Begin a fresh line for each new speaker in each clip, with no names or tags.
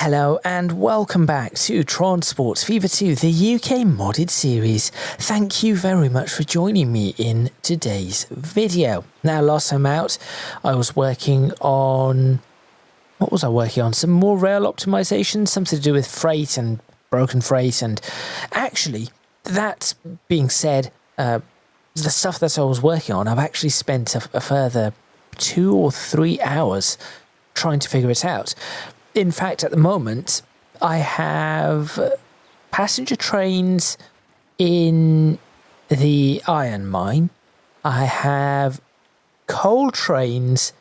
Hello and welcome back to Transport Fever 2, the UK modded series. Thank you very much for joining me in today's video. Now, last time out, I was working on... What was I working on? Some more rail optimization, something to do with freight and broken freight. And actually, that being said, the stuff that I was working on, I've actually spent a further 2 or 3 hours trying to figure it out. In fact, at the moment, I have passenger trains in the iron mine. I have coal trains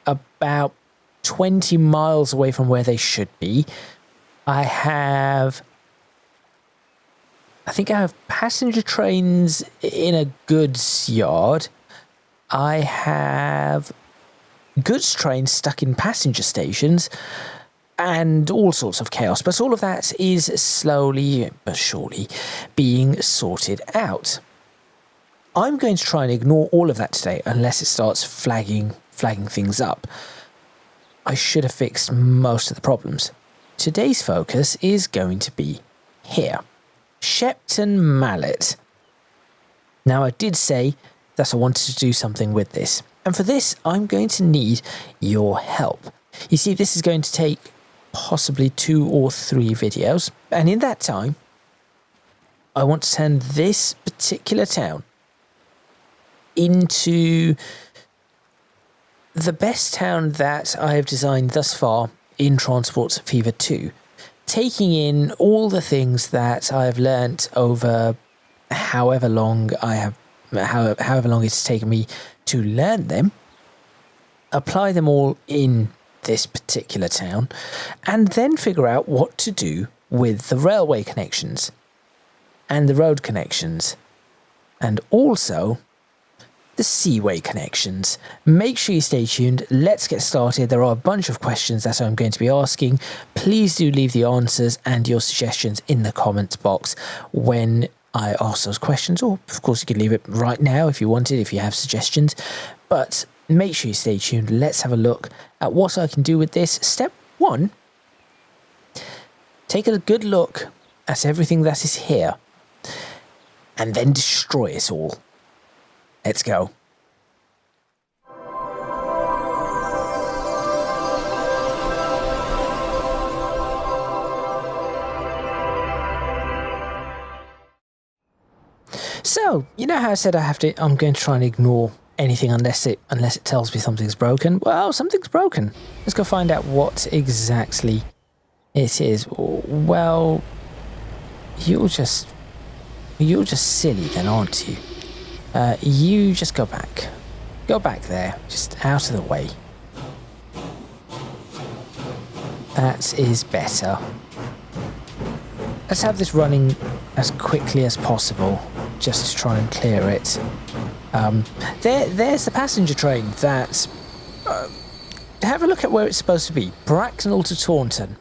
about 20 miles away from where they should be. I think I have passenger trains in a goods yard. I have goods trains stuck in passenger stations. And all sorts of chaos, but all of that is slowly but surely being sorted out. I'm going to try and ignore all of that today unless it starts flagging things up. I should have fixed most of the problems. Today's focus is going to be here. Shepton Mallet. Now, I did say that I wanted to do something with this, and for this I'm going to need your help. You see, this is going to take possibly 2 or 3 videos, and in that time I want to turn this particular town into the best town that I have designed thus far in Transport Fever 2, taking in all the things that I have learnt over however long it's taken me to learn them, apply them all in this particular town, and then figure out what to do with the railway connections and the road connections and also the seaway connections. Make sure you stay tuned. Let's get started. There are a bunch of questions that I'm going to be asking. Please do leave the answers and your suggestions in the comments box when I ask those questions, or of course you can leave it right now if you wanted, if you have suggestions. But make sure you stay tuned. Let's have a look at what I can do with this. Step 1, take a good look at everything that is here and then destroy it all. Let's go. So, you know how I said I'm going to try and ignore anything unless it tells me something's broken? Well, something's broken. Let's go find out what exactly it is. Well, you're just silly then, aren't you? You just go back there, just out of the way. That is better. Let's have this running as quickly as possible, just to try and clear it. There's the passenger train that... have a look at where it's supposed to be. Bracknell to Taunton.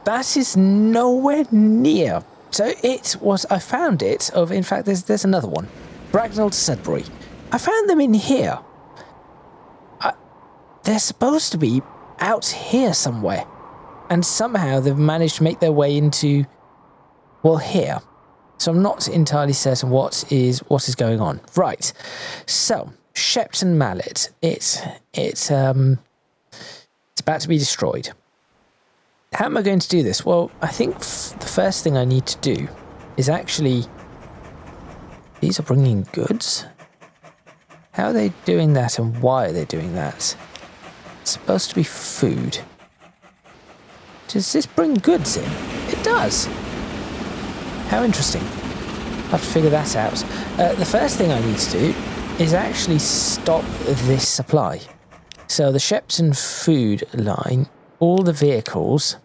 That is nowhere near. So it was... I found it over... In fact, there's another one. Bracknell to Sudbury. I found them in here. They're supposed to be out here somewhere. And somehow they've managed to make their way into... well, here. So I'm not entirely certain what is going on. Right. So Shepton Mallet. It's about to be destroyed. How am I going to do this? Well, I think the first thing I need to do is actually... These are bringing goods? How are they doing that and why are they doing that? It's supposed to be food. Does this bring goods in? It does. How interesting. I'll have to figure that out. The first thing I need to do is actually stop this supply. So the Shepton food line, all the vehicles...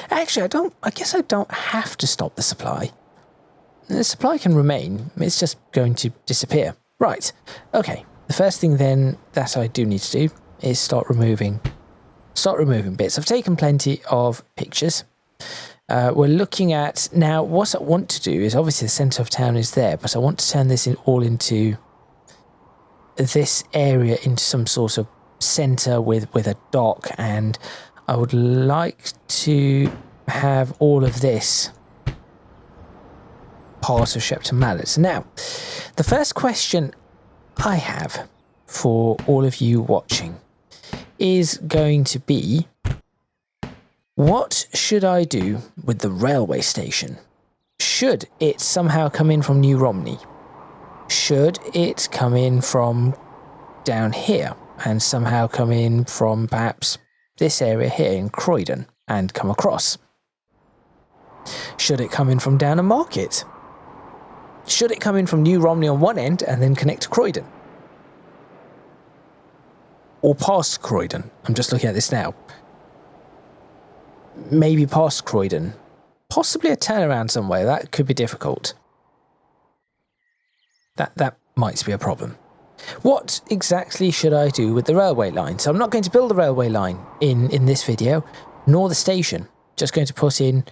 Actually, I guess I don't have to stop the supply. The supply can remain. It's just going to disappear. Right. Okay. The first thing then that I do need to do is start removing bits. I've taken plenty of pictures. We're looking at now. What I want to do is, obviously the centre of town is there, but I want to turn this all into this area into some sort of centre with a dock, and I would like to have all of this part of Shepton Mallet. Now, the first question I have for all of you watching is going to be, what should I do with the railway station? Should it somehow come in from New Romney? Should it come in from down here and somehow come in from perhaps this area here in Croydon and come across? Should it come in from down a market? Should it come in from New Romney on one end and then connect to Croydon? Or past Croydon? I'm just looking at this now. Maybe past Croydon. Possibly a turnaround somewhere. That could be difficult. That might be a problem. What exactly should I do with the railway line? So I'm not going to build the railway line in this video, nor the station. Just going to put in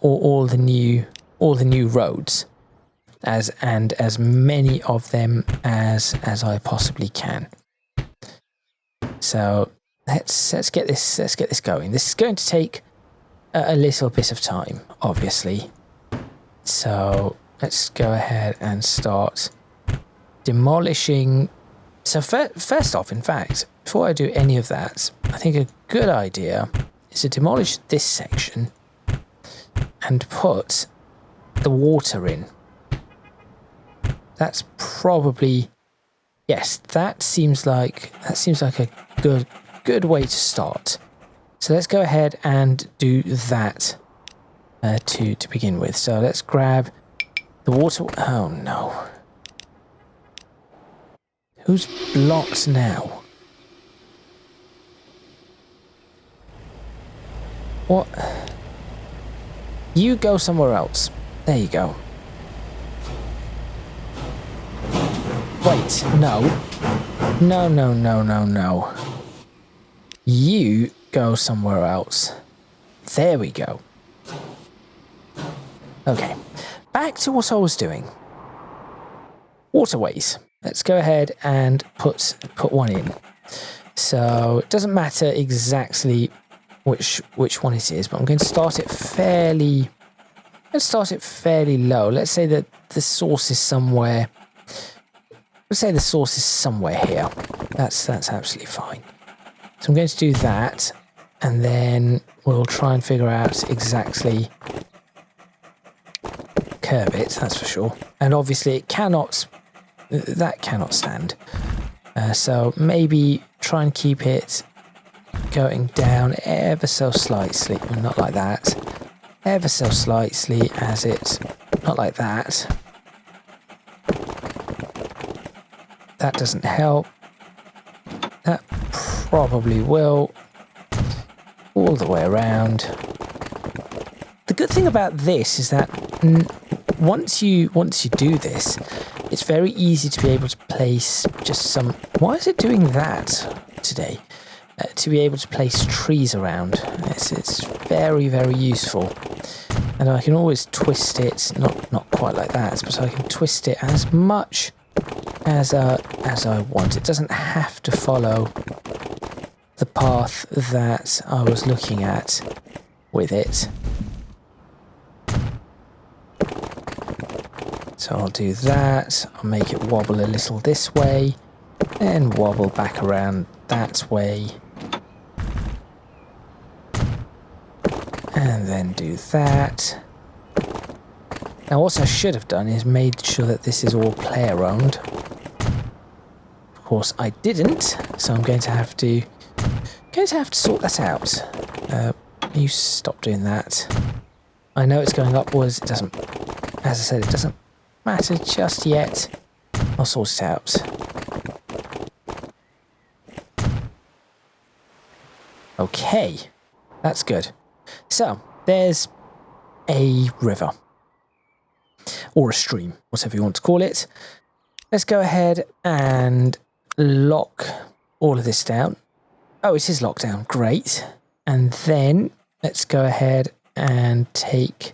all the new roads, as many of them as I possibly can. So let's get this going. This is going to take a little bit of time, obviously. So let's go ahead and start demolishing. So first off, in fact, before I do any of that, I think a good idea is to demolish this section and put the water in. That's probably, yes, that seems like a good way to start. So let's go ahead and do that to begin with. So let's grab the water. Oh no. Who's blocked now? What? You go somewhere else. There you go. Wait, no. No. You go somewhere else. There we go. Okay, back to what I was doing. Waterways. Let's go ahead and put one in. So it doesn't matter exactly which one it is, but I'm going to start it fairly. Let's start it fairly low. Let's say that the source is somewhere. Let's say the source is somewhere here. That's absolutely fine. So I'm going to do that, and then we'll try and figure out exactly curve it. That's for sure. And obviously, it cannot. That cannot stand. So maybe try and keep it going down ever so slightly. Well, not like that. Ever so slightly as it. Not like that. That doesn't help. That probably will. All the way around. The good thing about this is that once you do this, it's very easy to be able to place just some. Why is it doing that today? To be able to place trees around. It's very, very useful. And I can always twist it, not quite like that, but I can twist it as much as I want. It doesn't have to follow the path that I was looking at with it. So I'll do that. I'll make it wobble a little this way, and wobble back around that way. And then do that. Now what I should have done is made sure that this is all player owned. Of course I didn't, so I'm going to have to sort that out. You stop doing that. I know it's going upwards. It doesn't, as I said, it doesn't matter just yet. I'll sort it out. Okay, that's good. So there's a river or a stream, whatever you want to call it. Let's go ahead and lock all of this down. Oh, it is locked down. Great. And then let's go ahead and take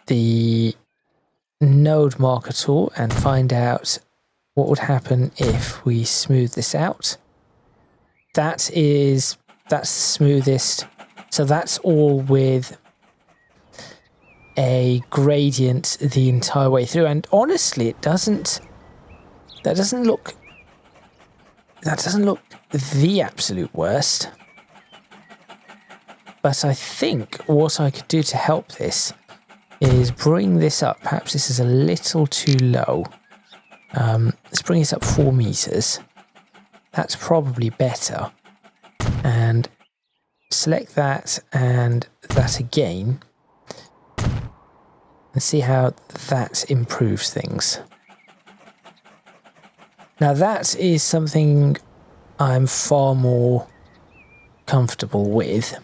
the node marker tool and find out what would happen if we smooth this out. That is That's the smoothest. So that's all with a gradient the entire way through. And honestly, that doesn't look the absolute worst. But I think what I could do to help this is bring this up. Perhaps this is a little too low. Let's bring this up 4 meters. That's probably better. And select that and that again. And see how that improves things. Now that is something I'm far more comfortable with.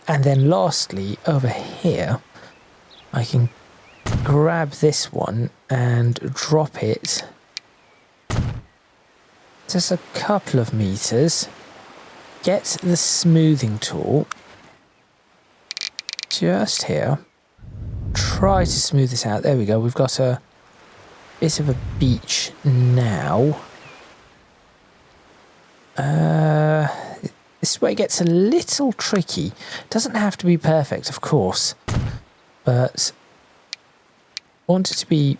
And then lastly, over here, I can grab this one and drop it just a couple of meters. Get the smoothing tool just here. Try to smooth this out. There we go. We've got a bit of a beach now. This way gets a little tricky. Doesn't have to be perfect, of course, but want it to be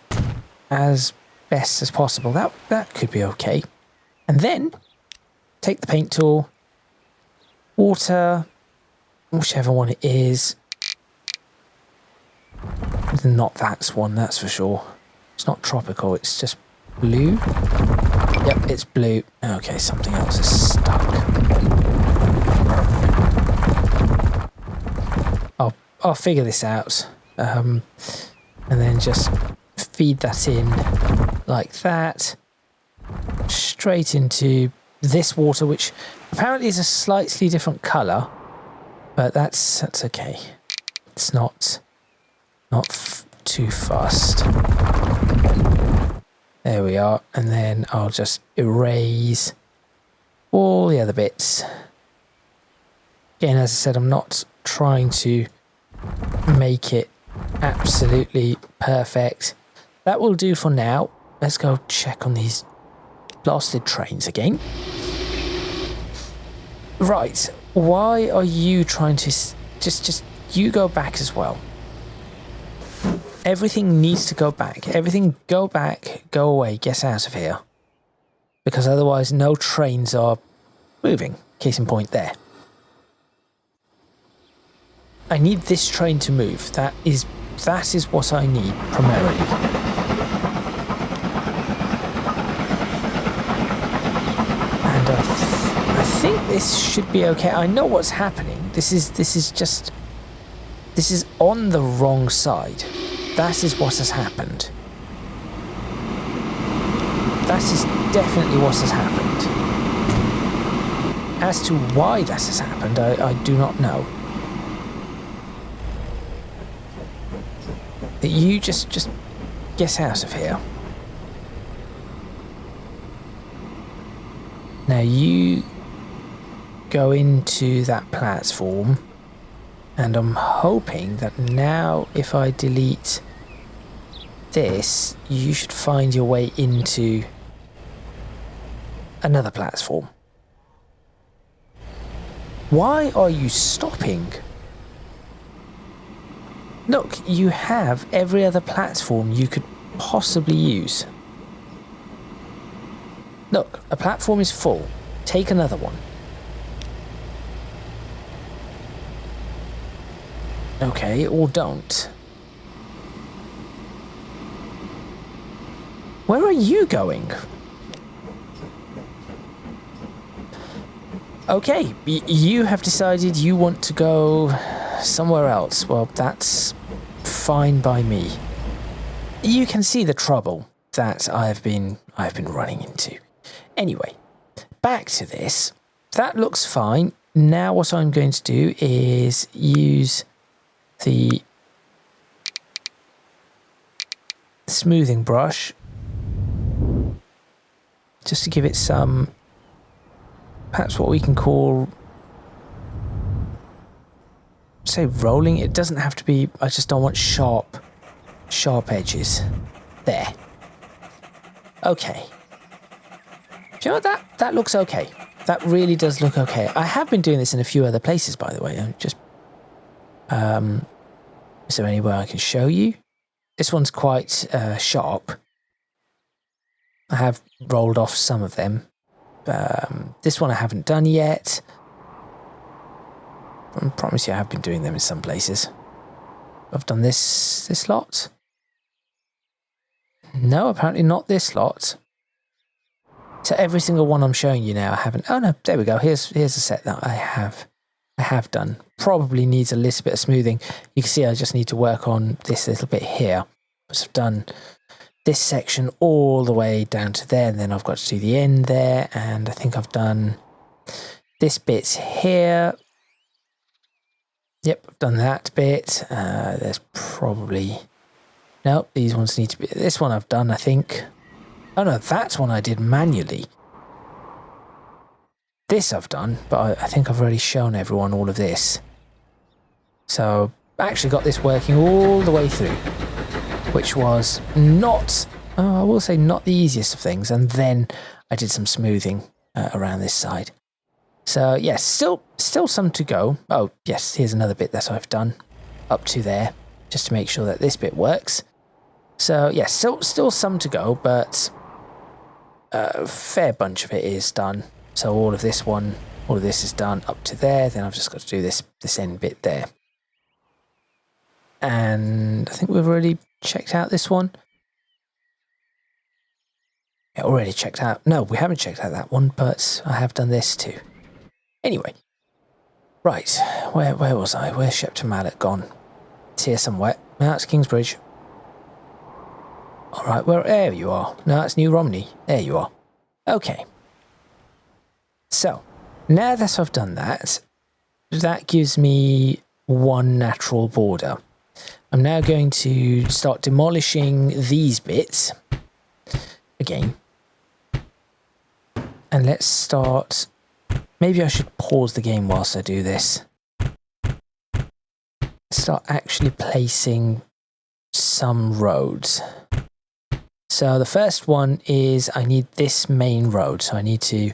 as best as possible. That could be okay. And then take the paint tool, water, whichever one it is. Not that one, that's for sure. It's not tropical, it's just blue. Yep, it's blue. Okay, something else is stuck. I'll figure this out. And then just feed that in like that. Straight into this water, which apparently is a slightly different colour. But that's okay. It's not too fast. There we are, and then I'll just erase all the other bits. Again, as I said, I'm not trying to make it absolutely perfect. That will do for now. Let's go check on these blasted trains again. Right, why are you trying to just you go back as well? Everything needs to go back. Everything go back, go away, get out of here. Because otherwise no trains are moving. Case in point there. I need this train to move. That is what I need primarily. And I think this should be okay. I know what's happening. This is on the wrong side. That is what has happened. That is definitely what has happened. As to why that has happened, I do not know. You just get out of here. Now you go into that platform, and I'm hoping that now if I delete this, you should find your way into another platform. Why are you stopping? Look, you have every other platform you could possibly use. Look, a platform is full. Take another one. Okay, or don't. Where are you going? Okay, you have decided you want to go somewhere else. Well, that's fine by me. You can see the trouble that I've been running into. Anyway, back to this. That looks fine. Now what I'm going to do is use the smoothing brush just to give it some, perhaps what we can call, say, rolling. It doesn't have to be, I just don't want sharp edges. There. Okay. Do you know what, that looks okay. that really does look okay. I have been doing this in a few other places, by the way. Just, is there anywhere I can show you? This one's quite sharp. I have rolled off some of them. This one I haven't done yet. I promise you I have been doing them in some places. I've done this lot. No, apparently not this lot. So every single one I'm showing you now I haven't. Oh no, there we go. Here's a set that I have done. Probably needs a little bit of smoothing. You can see I just need to work on this little bit here. So I've done this section all the way down to there, and then I've got to do the end there, and I think I've done this bit here. Yep, I've done that bit. There's probably... No, these ones need to be... This one I've done, I think. Oh no, that's one I did manually. This I've done, but I think I've already shown everyone all of this. So, I actually got this working all the way through, which was not... I will say not the easiest of things, and then I did some smoothing around this side. So yes, still some to go. Oh yes, here's another bit that I've done up to there, just to make sure that this bit works. So yes, still some to go, but a fair bunch of it is done. So all of this is done up to there. Then I've just got to do this end bit there. And I think we've already checked out this one. Yeah, already checked out. No, we haven't checked out that one, but I have done this too. Anyway, right, where was I? Where's Shepton Mallet gone? It's here somewhere. No, it's Kingsbridge. All right, there you are. No, it's New Romney. There you are. Okay. So, now that I've done that, that gives me one natural border. I'm now going to start demolishing these bits again. And let's start... Maybe I should pause the game whilst I do this. Start actually placing some roads. So the first one is I need this main road. So I need to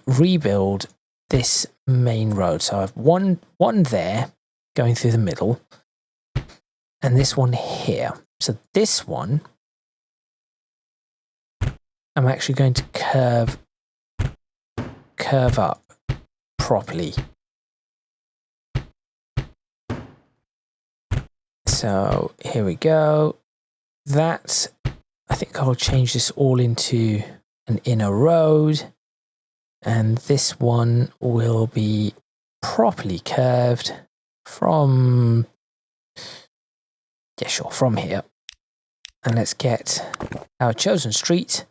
rebuild this main road. So I have one there going through the middle, and this one here. So this one, I'm actually going to curve up properly. So here we go. That, I think I'll change this all into an inner road, and this one will be properly curved from, yeah, sure, from here. And let's get our chosen street,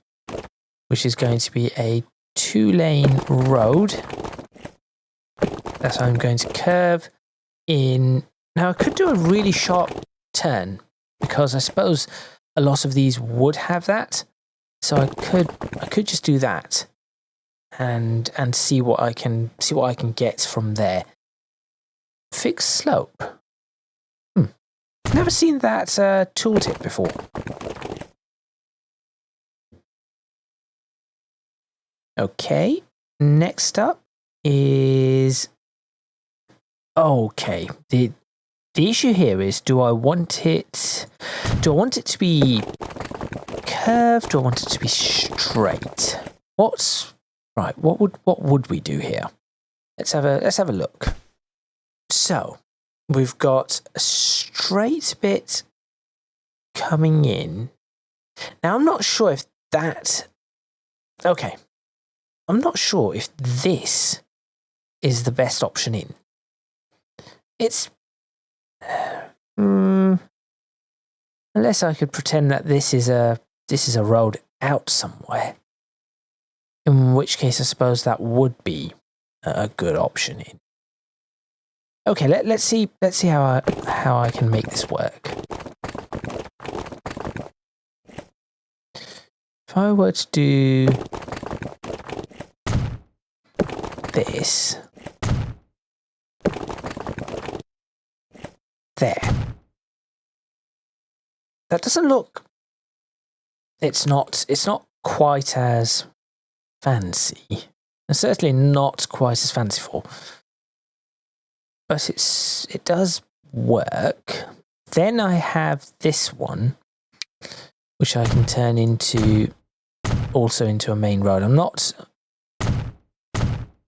which is going to be a 2-lane road that I'm going to curve in. Now I could do a really sharp turn, because I suppose a lot of these would have that. So I could just do that and see what I can get from there. Fixed slope. Never seen that tooltip before. Okay, next up is... Okay, the issue here is, do I want it to be curved? Do I want it to be straight? What would we do here? Let's have a look. So, we've got a straight bit coming in. Now, I'm not sure if that... Okay. I'm not sure if this is the best option in. It's... unless I could pretend that this is a road out somewhere. In which case, I suppose that would be a good option in. Okay, let's see how I can make this work. If I were to do this there, that doesn't look. It's not quite as fancy. And certainly not quite as fanciful. But it does work. Then I have this one, which I can turn also into a main road. I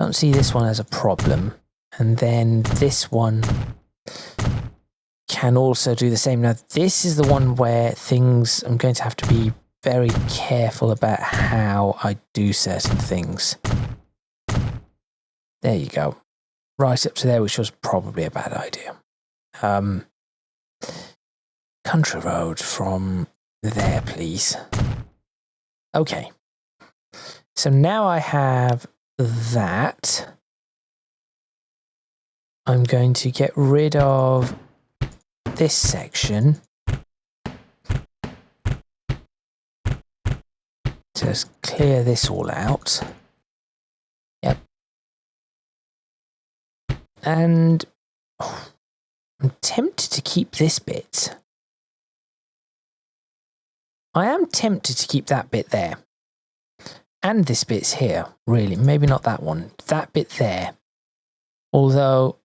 don't see this one as a problem. And then this one can also do the same. Now, this is the one where I'm going to have to be very careful about how I do certain things. There you go. Right up to there, which was probably a bad idea. Country road from there, please. Okay. So now I have that. I'm going to get rid of this section. Just clear this all out. Yep. And I'm tempted to keep this bit. I am tempted to keep that bit there. And this bit's here, really. Maybe not that one. That bit there. Although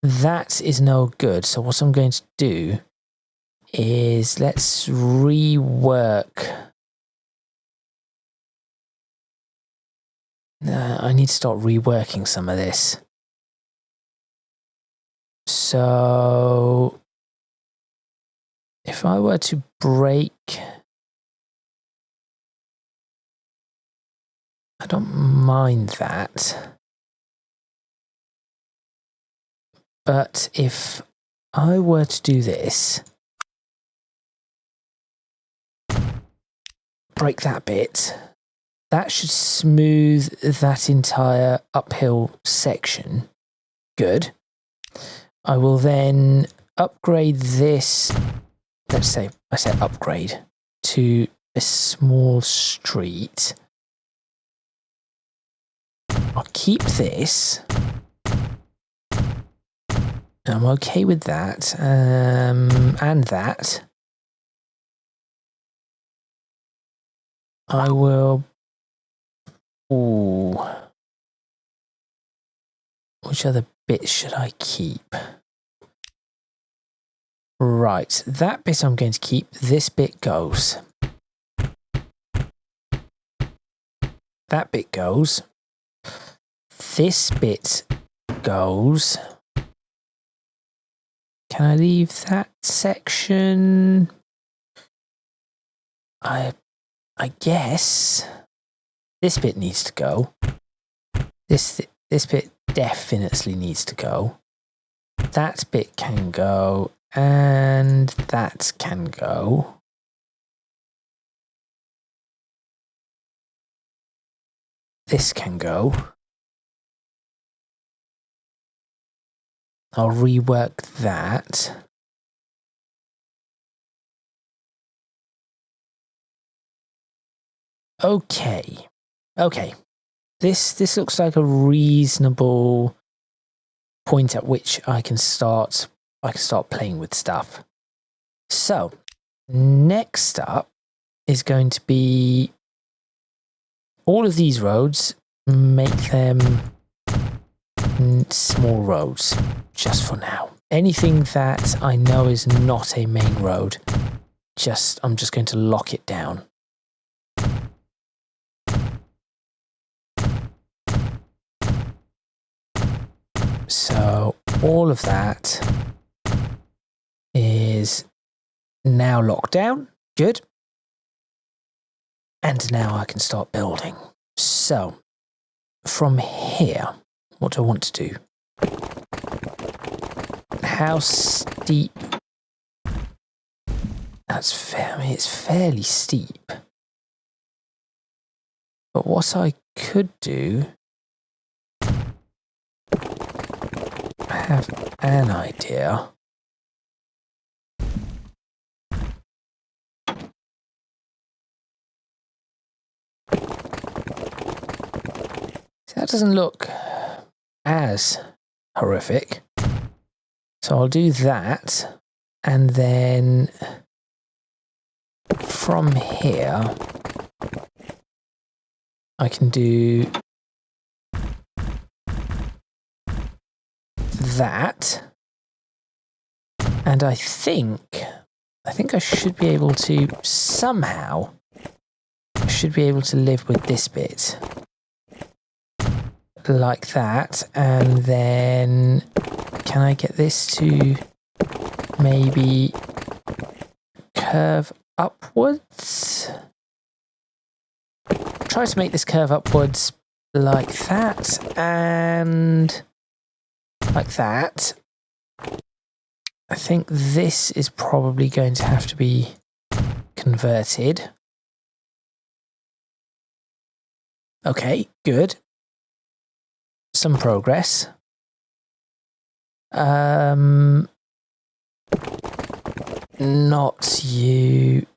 that is no good. So what I'm going to do is let's rework. I need to start reworking some of this. So if I were to break, I don't mind that. But if I were to do this, break that bit, that should smooth that entire uphill section. Good. I will then upgrade this, let's say, I said upgrade, to a small street. I'll keep this. I'm okay with that, and that. I will... Ooh. Which other bits should I keep? Right, that bit I'm going to keep. This bit goes. That bit goes. This bit goes. Can I leave that section? I guess this bit needs to go. This bit definitely needs to go. That bit can go, and that can go. This can go. I'll rework that. Okay. This looks like a reasonable point at which I can start playing with stuff. So, next up is going to be all of these roads, make them small roads, just for now. Anything that I know is not a main road, I'm just going to lock it down. So all of that is now locked down. Good. And now I can start building. So from here, what do I want to do? How steep? That's fair. I mean, it's fairly steep. But what I could do, I have an idea. That doesn't look as horrific. So I'll do that, and then from here I can do that. And I think I should be able to somehow, I should be able to live with this bit. Like that. And then can I get this to maybe curve upwards? Try to make this curve upwards like that and like that. I think this is probably going to have to be converted. Okay, good. Some progress. Not you.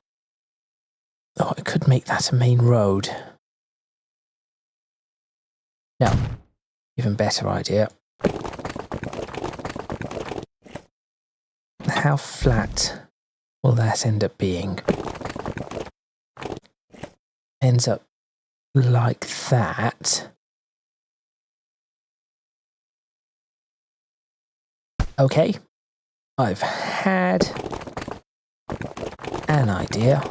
Oh, I could make that a main road. No, even better idea. How flat will that end up being? Ends up like that. Okay, I've had an idea.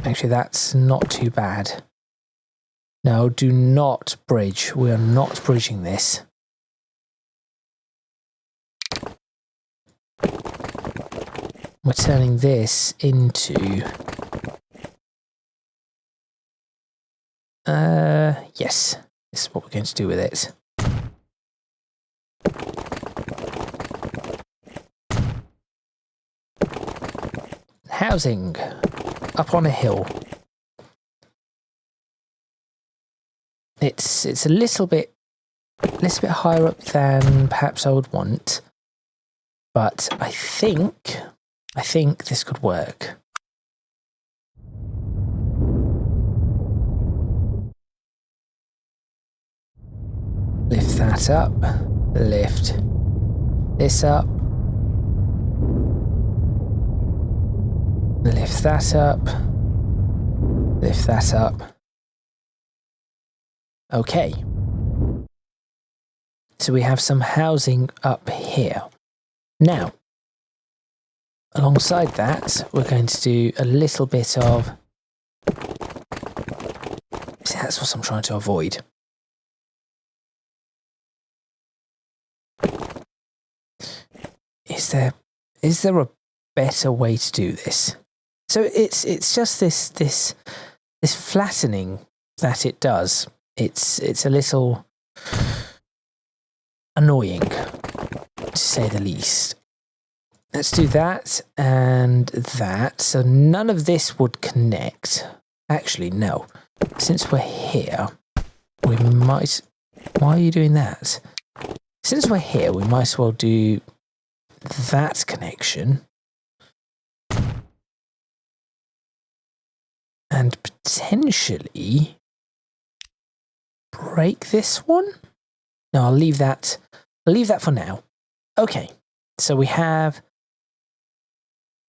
Actually, that's not too bad. No, do not bridge. We are not bridging this. We're turning this into... yes, this is what we're going to do with it. Housing up on a hill. It's a little bit higher up than perhaps I would want, but I think this could work. Lift that up, lift this up, lift that up, lift that up. Okay. So we have some housing up here. Now, alongside that, we're going to do a little bit of... See, that's what I'm trying to avoid. Is there a better way to do this? So it's just this flattening that it does. It's a little annoying, to say the least. Let's do that and that. So none of this would connect. Actually, no. Since we're here, we might... Why are you doing that? Since we're here, we might as well do that connection. And potentially break this one? No, I'll leave that for now. Okay, so we have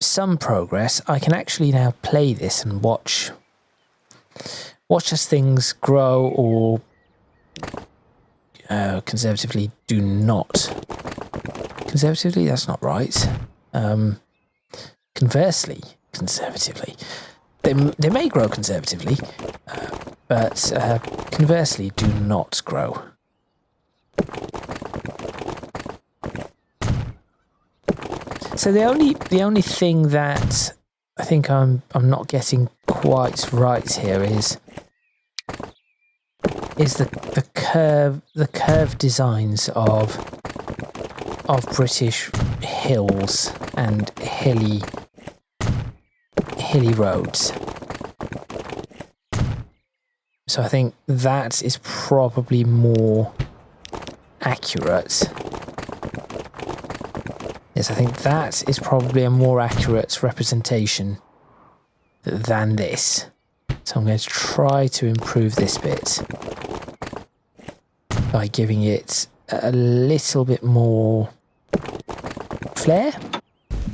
some progress. I can actually now play this and watch as things grow or conservatively do not. Conservatively, that's not right. Conversely, conservatively. They may grow conservatively, but conversely do not grow. So the only thing that I think I'm not getting quite right here is the curved designs of British hills and hilly roads. So I think that is probably more accurate. Yes, I think that is probably a more accurate representation than this. So I'm going to try to improve this bit by giving it a little bit more flair,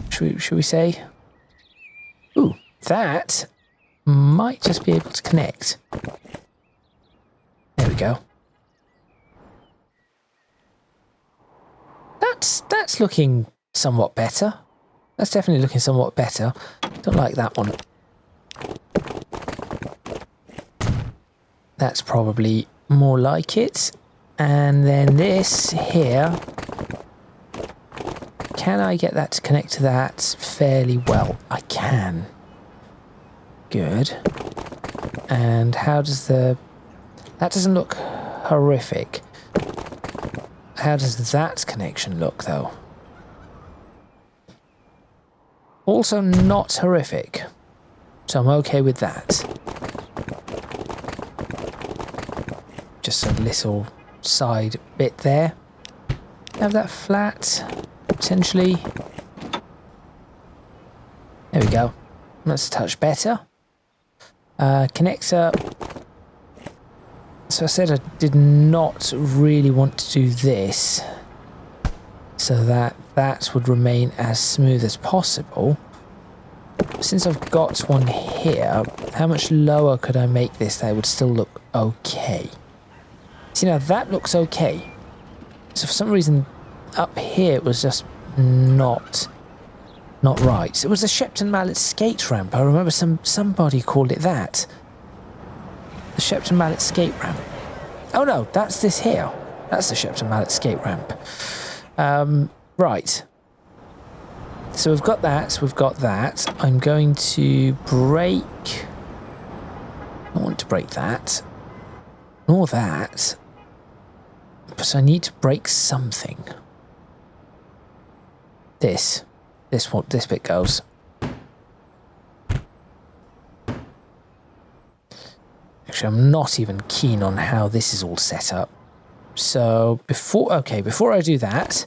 should we say? Ooh, that might just be able to connect. There we go. That's looking somewhat better. That's definitely looking somewhat better. Don't like that one. That's probably more like it. And then this here. Can I get that to connect to that fairly well? I can. Good. And how does the... That doesn't look horrific. How does that connection look, though? Also not horrific. So I'm okay with that. Just a little side bit there. Have that flat, potentially. There we go. That's a touch better. Connector. So I said I did not really want to do this, so that would remain as smooth as possible. Since I've got one here, how much lower could I make this that it would still look okay? See, now that looks okay. So for some reason up here it was just not right. It was a Shepton Mallet skate ramp. I remember somebody called it that. The Shepton Mallet skate ramp. Oh no, that's this here. That's the Shepton Mallet skate ramp. Right. So we've got that. I'm going to break... I want to break that. Nor that. But I need to break something. This bit goes. Actually, I'm not even keen on how this is all set up. So before I do that,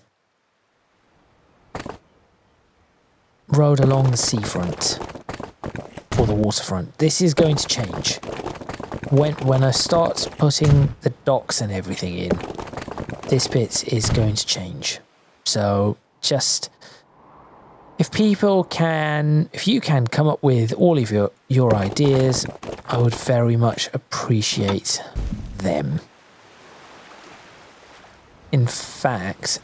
road along the seafront or the waterfront. This is going to change when I start putting the docks and everything in. This bit is going to change. So just if you can come up with all of your ideas, I would very much appreciate them. In fact,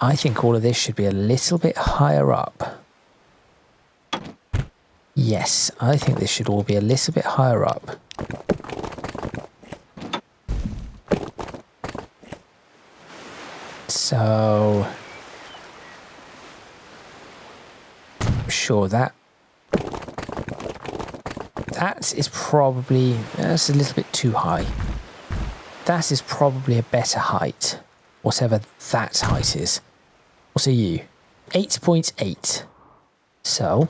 I think all of this should be a little bit higher up. Yes, I think this should all be a little bit higher up. So, I'm sure that is probably, that's a little bit too high. That is probably a better height, whatever that height is. What are you? 8.8. So,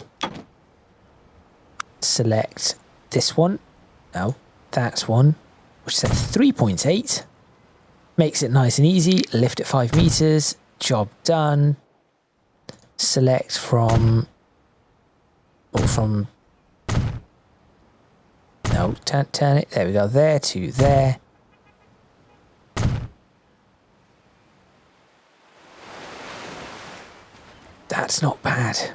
select this one. No, that one, which is at 3.8. Makes it nice and easy. Lift it 5 meters. Job done. Select from... No, turn it. There we go. There to there. That's not bad.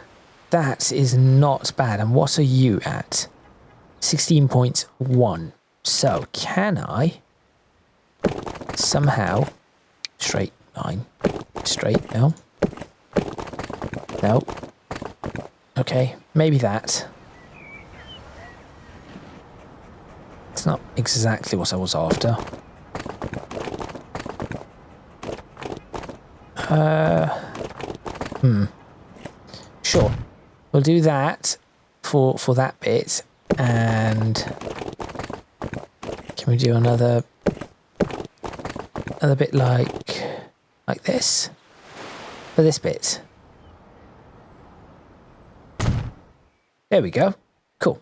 That is not bad. And what are you at? 16.1. So, can I somehow... Straight line. Straight, no. No. Okay, maybe that. It's not exactly what I was after. Sure. We'll do that for that bit. And can we do another bit like this for this bit? There we go. Cool.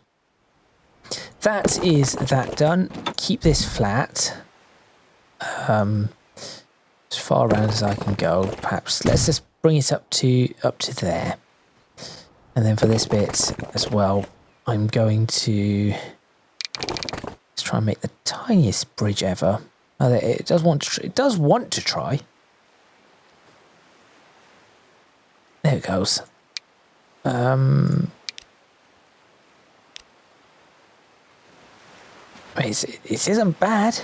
That is that done. Keep this flat. As far around as I can go. Perhaps let's just bring it up to there. And then for this bit as well, I'm going to let's try and make the tiniest bridge ever. Oh, it does want to try. There it goes. I mean, it isn't bad.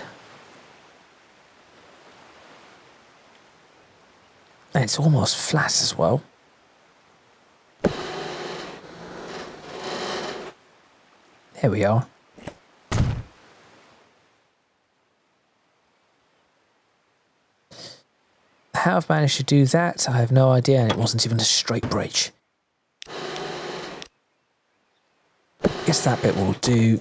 And it's almost flat as well. There we are. How I've managed to do that, I have no idea, and it wasn't even a straight bridge. Guess that bit will do.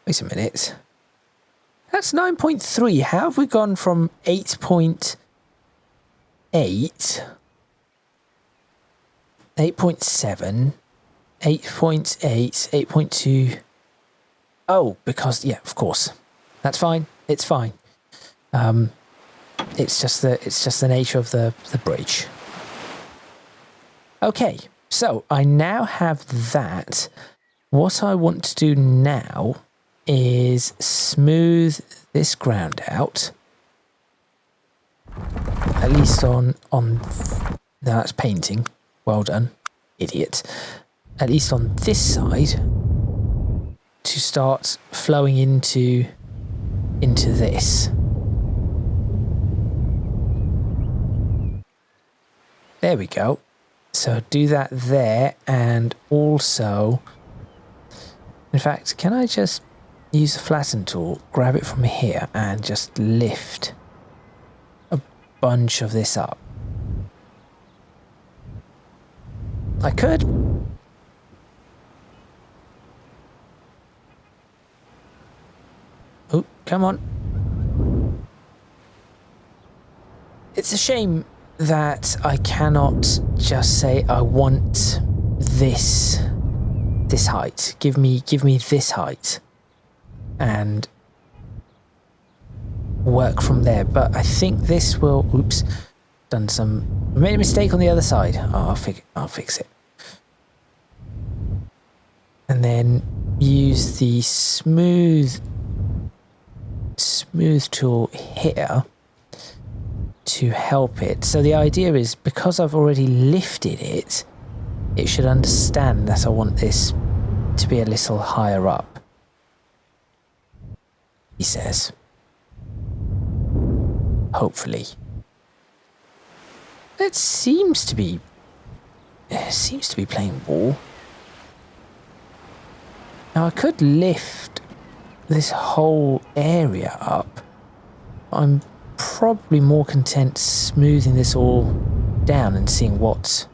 Wait a minute. That's 9.3. How have we gone from 8.8, 8.7, 8.8, 8.2? Oh, because, yeah, of course. That's fine. It's fine. It's just the nature of the bridge. Okay, so I now have that. What I want to do now is smooth this ground out. At least on no, that's painting. Well done, idiot. At least on this side, to start flowing into this. There we go. So do that there, and also, in fact, can I just use the flatten tool, grab it from here, and just lift a bunch of this up? I could. Oh, come on. It's a shame that I cannot just say I want this height. Give me this height and work from there. But I think this will, oops, made a mistake on the other side. Oh, I'll fix it. And then use the smooth tool here to help it. So the idea is, because I've already lifted it, it should understand that I want this to be a little higher up, he says. Hopefully. It seems to be playing ball. Now I could lift this whole area up. I'm probably more content smoothing this all down and seeing what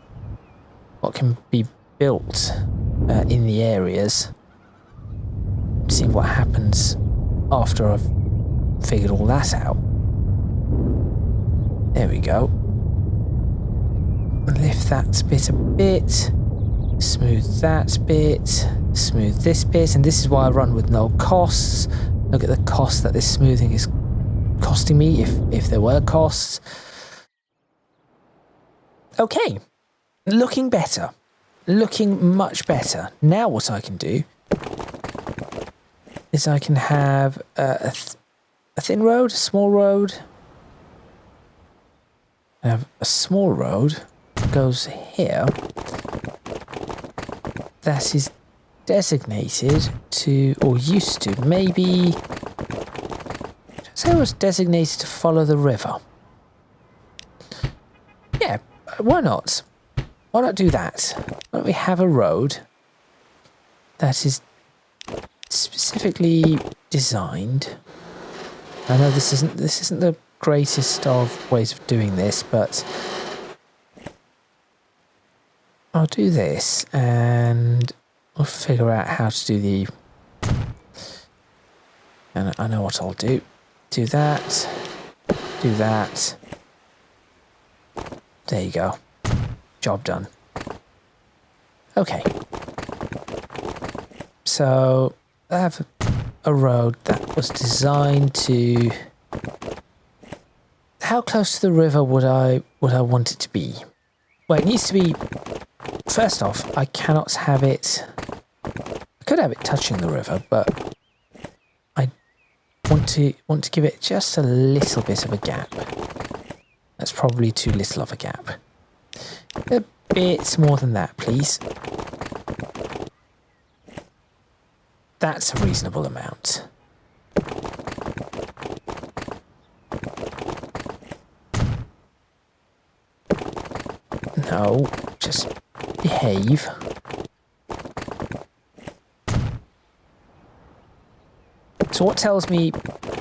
can be built in the areas. Seeing what happens after I've figured all that out. There we go. Lift that bit a bit. Smooth that bit. Smooth this bit. And this is why I run with no costs. Look at the cost that this smoothing is costing me, if there were costs. Okay, looking better, looking much better. Now what I can do is I can have a thin road, a small road. I have a small road that goes here that is designated to, or used to, maybe, say it was designated to follow the river. Yeah, why not? Why not do that? Why don't we have a road that is specifically designed? I know this isn't the greatest of ways of doing this, but I'll do this and we'll figure out how to do the, and I know what I'll do. Do that. Do that. There you go. Job done. Okay. So I have a road that was designed to... How close to the river would I want it to be? Well, it needs to be... First off, I cannot have it... I could have it touching the river, but I want to give it just a little bit of a gap. That's probably too little of a gap. A bit more than that, please. That's a reasonable amount. No, just behave. So what tells me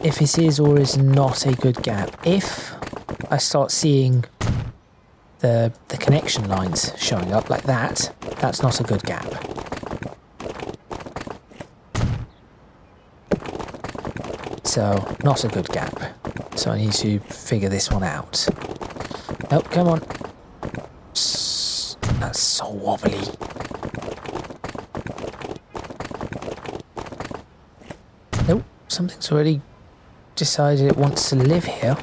if this is or is not a good gap? If I start seeing the connection lines showing up like that, that's not a good gap. So, not a good gap. So I need to figure this one out. Oh, come on. That's so wobbly. Nope, something's already decided it wants to live here.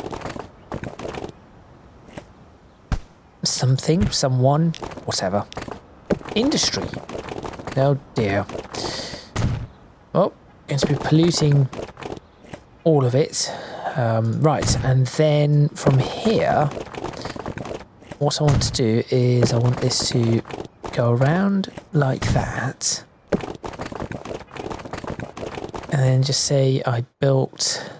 Something, someone, whatever. Industry. Oh dear. Oh, going to be polluting all of it. Right, and then from here, what I want to do is I want this to go around like that. And then just say I built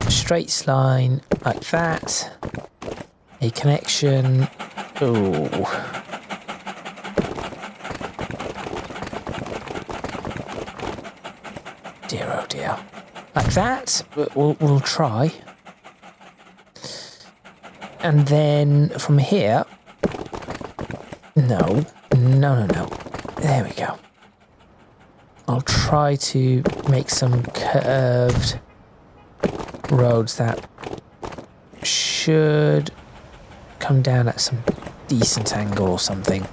a straight line like that. A connection. Oh. Dear, oh dear. Like that. We'll try. And then from here. No. No. There we go. I'll try to make some curved roads that should come down at some decent angle or something.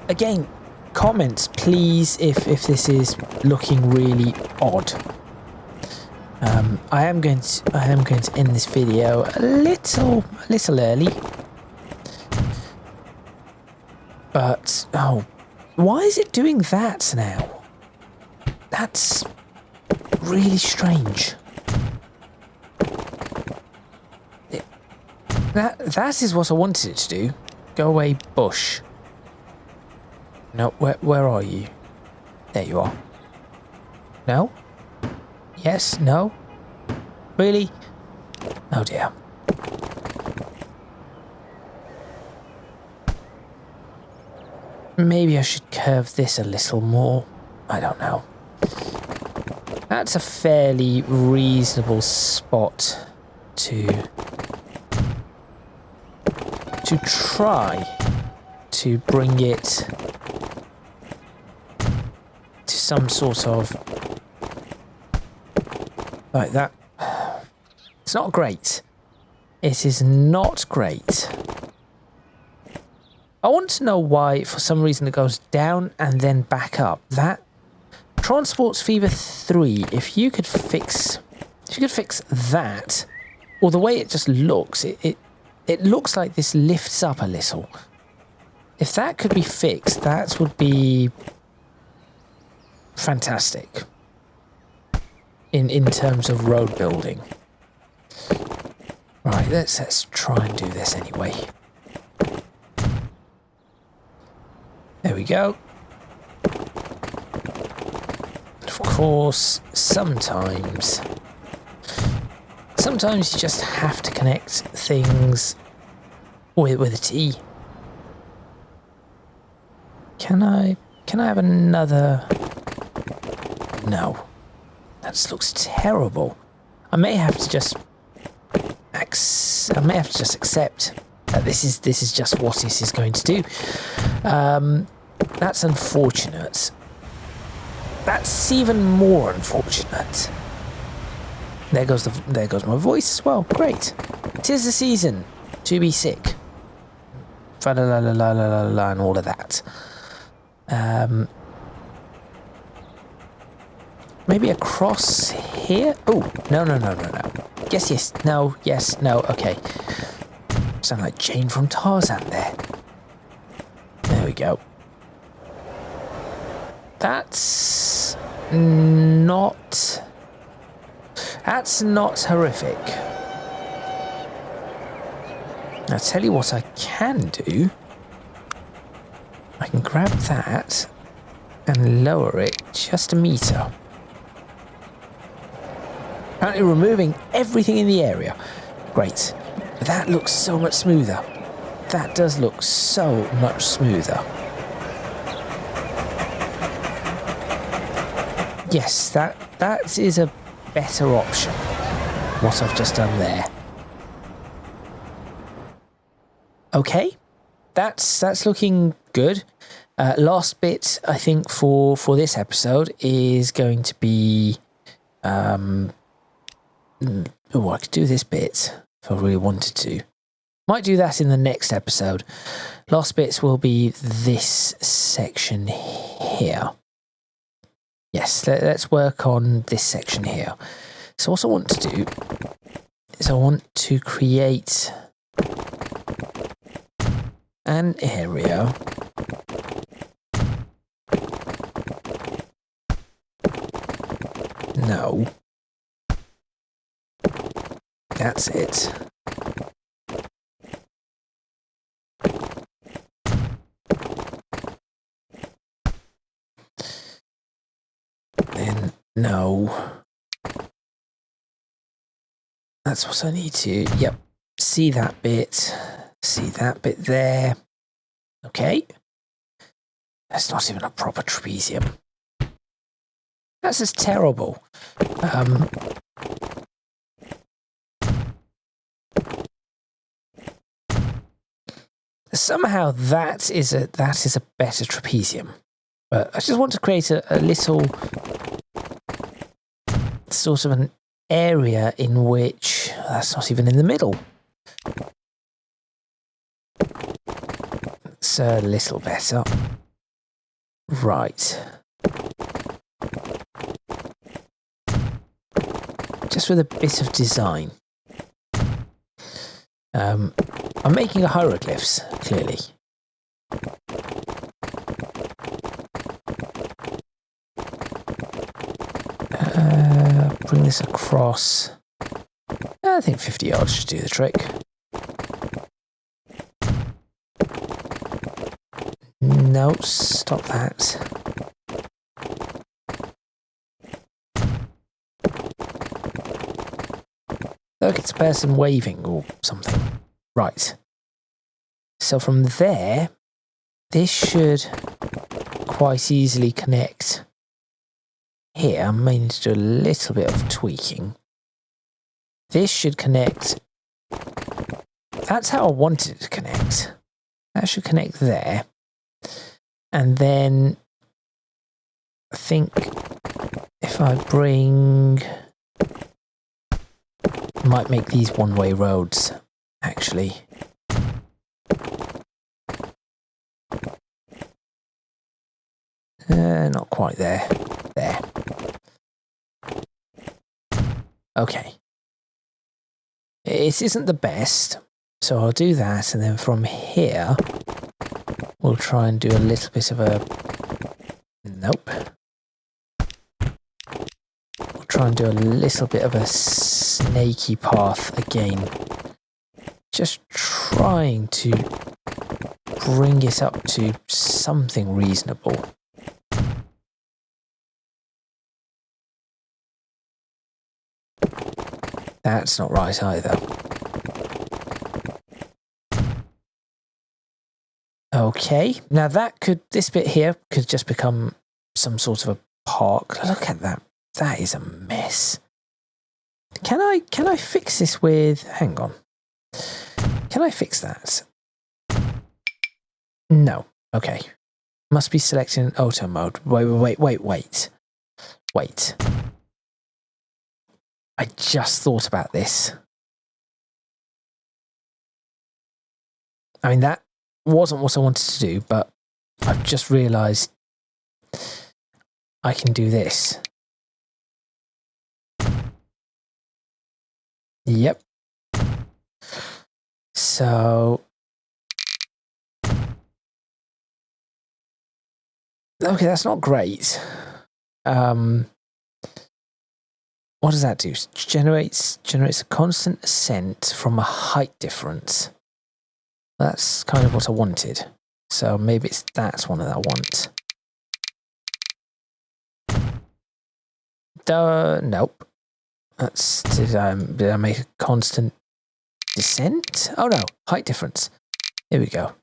Again, comments please if this is looking really odd. I am going to end this video a little early. But oh, why is it doing that now? That's really strange. That is what I wanted it to do. Go away, bush. No, where are you? There you are. No? Yes? No? Really? Oh dear. Maybe I should curve this a little more. I don't know. That's a fairly reasonable spot to try to bring it to some sort of like that. It's not great. It is not great. I want to know why for some reason it goes down and then back up. That Transports Fever 3, if you could fix that, or the way it just looks, it looks like this lifts up a little. If that could be fixed, that would be fantastic in terms of road building. Right, let's try and do this anyway. There we go. Of course, sometimes you just have to connect things with a T. Can I have another? No. That just looks terrible. I may have to just accept that this is just what this is going to do. That's unfortunate. That's even more unfortunate. There goes my voice as well. Great. 'Tis the season to be sick. Fa la la la la la la and all of that. Maybe across here? Oh, no. Yes, no, yes, no, okay. Sound like Jane from Tarzan there. There we go. That's not horrific. Now, tell you what I can do. I can grab that and lower it just a meter. Apparently removing everything in the area. Great. But that looks so much smoother. That does look so much smoother. Yes, that is a better option. What I've just done there. Okay, that's looking good. Last bit, I think, for this episode is going to be... I could do this bit if I really wanted to. Might do that in the next episode. Last bits will be this section here. Yes, let's work on this section here. So what I want to do is I want to create an area no, that's it. Then no, that's what I need to, yep, see that bit there. Okay, that's not even a proper trapezium. That's just terrible. Somehow that is a better trapezium, but I just want to create a little sort of an area in which that's not even in the middle. It's a little better. Right. Just with a bit of design. I'm making a hieroglyphs, clearly. Bring this across. I think 50 yards should do the trick. No, stop that. Look, it's a person waving or something. Right. So from there, this should quite easily connect here. I may need to do a little bit of tweaking. This should connect. That's how I wanted it to connect. That should connect there. And then I think if I bring... might make these one-way roads, actually. Not quite there. There. Okay. It isn't the best, so I'll do that, and then from here, we'll try and do a little bit of a... Nope. We'll try and do a little bit of a snaky path again. Just trying to bring it up to something reasonable. That's not right either. Okay, now this bit here could just become some sort of a park. Look at that. That is a mess. Can I fix this with... Hang on. Can I fix that? No. Okay. Must be selecting auto mode. Wait. I just thought about this. I mean, that wasn't what I wanted to do, but I've just realised I can do this. Yep. So... okay, that's not great. What does that do? Generates a constant ascent from a height difference. That's kind of what I wanted. So maybe that's one that I want. Nope. Did I make a constant descent? Oh no, height difference. Here we go.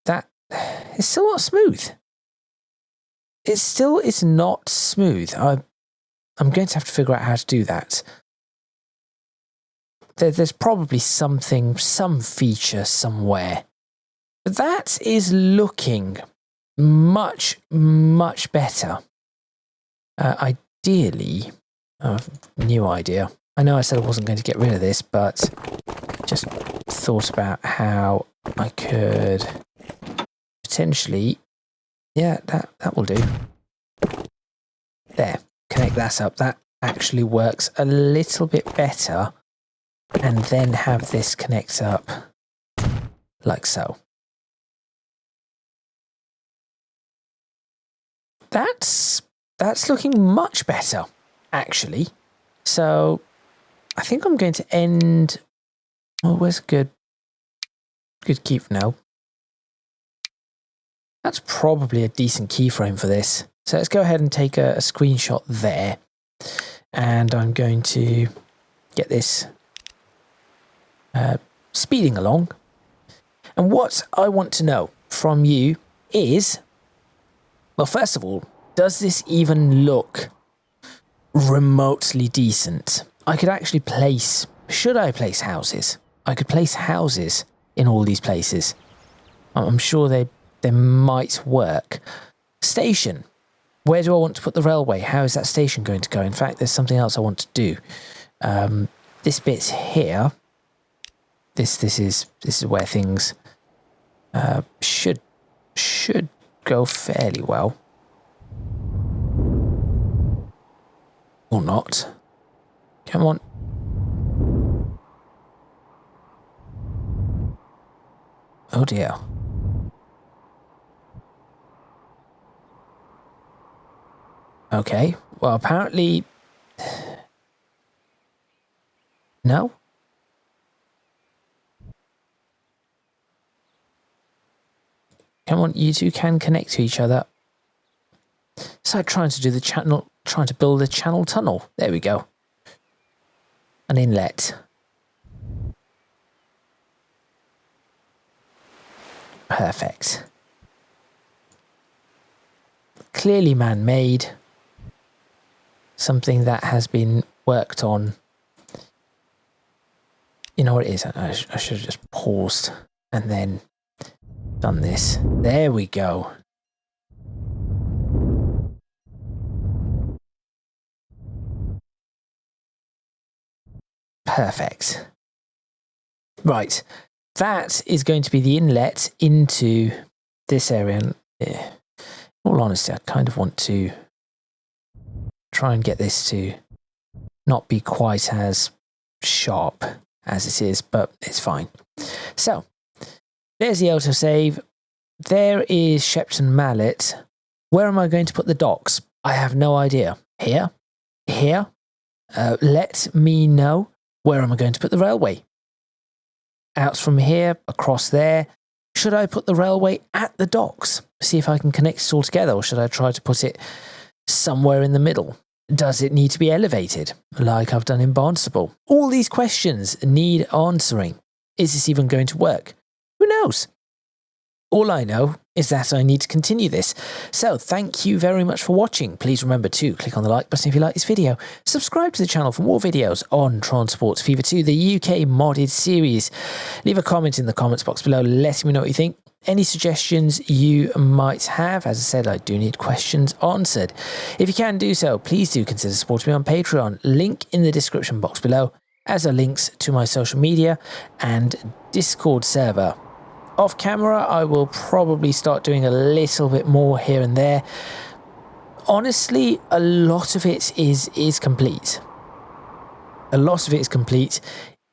That it's still not smooth. It's not smooth. I'm going to have to figure out how to do that. There's probably some feature somewhere. But that is looking much, much better. Ideally, new idea. I know I said I wasn't going to get rid of this, but just thought about how I could potentially, yeah, that will do. There, connect that up. That actually works a little bit better. And then have this connect up like so. That's looking much better, actually. So I think I'm going to end. Oh, where's good key for now? That's probably a decent keyframe for this. So let's go ahead and take a screenshot there. And I'm going to get this speeding along. And what I want to know from you is, well, first of all, does this even look remotely decent? I could actually should I place houses? I could place houses in all these places. I'm sure they might work. Station. Where do I want to put the railway? How is that station going to go? In fact, there's something else I want to do. This bit's here. This is where things should go fairly well. Or not. Come on. Oh dear. Okay. Well, apparently... No? Come on, you two can connect to each other. It's like trying to build a channel tunnel. There we go. An inlet. Perfect. Clearly man-made. Something that has been worked on. You know what it is? I should have just paused and then done this. There we go. Perfect. Right. That is going to be the inlet into this area. And in all honesty, I kind of want to try and get this to not be quite as sharp as it is, but it's fine. So, there's the autosave. There is Shepton Mallet. Where am I going to put the docks? I have no idea. Here? Here? Let me know. Where am I going to put the railway? Out from here, across there. Should I put the railway at the docks? See if I can connect it all together, or should I try to put it somewhere in the middle? Does it need to be elevated, like I've done in Barnstable? All these questions need answering. Is this even going to work? Who knows? All I know is that I need to continue this. So thank you very much for watching. Please remember to click on the like button if you like this video. Subscribe to the channel for more videos on Transport Fever 2, the UK modded series. Leave a comment in the comments box below letting me know what you think. Any suggestions you might have. As I said, I do need questions answered. If you can do so, please do consider supporting me on Patreon. Link in the description box below, as are links to my social media and Discord server. Off camera, I will probably start doing a little bit more here and there. Honestly, a lot of it is complete. A lot of it is complete.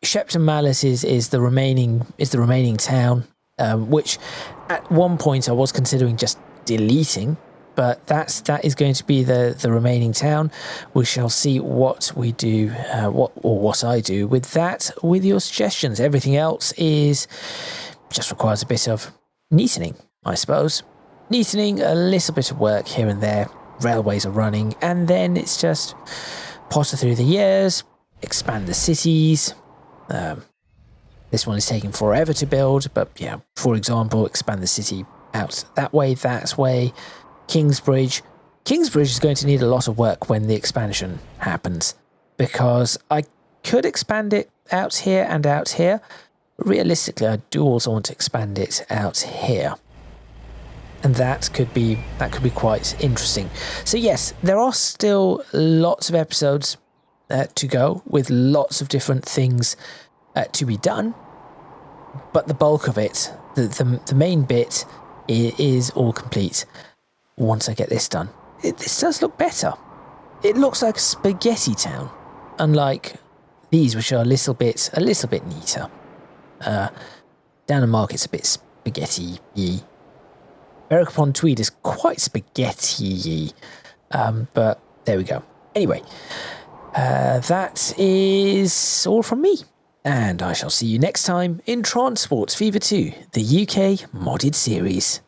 Shepton Mallet is the remaining town, which at one point I was considering just deleting But that is going to be the remaining town. We shall see what we do, what I do with that, with your suggestions. Everything else is just requires a bit of neatening, I suppose. Neatening, a little bit of work here and there. Railways are running, and then it's just potter through the years, expand the cities. This one is taking forever to build, but yeah, for example, expand the city out that way. Kingsbridge is going to need a lot of work when the expansion happens, because I could expand it out here and out here. But realistically, I do also want to expand it out here. And that could be quite interesting. So yes, there are still lots of episodes to go, with lots of different things to be done. But the bulk of it, the main bit, is all complete once I get this done. This does look better. It looks like a spaghetti town, unlike these, which are a little bit neater. Down Market's a bit spaghetti-y. Berwick upon Tweed is quite spaghetti-y, but there we go. Anyway, that is all from me, and I shall see you next time in Transport Fever 2, the UK modded series.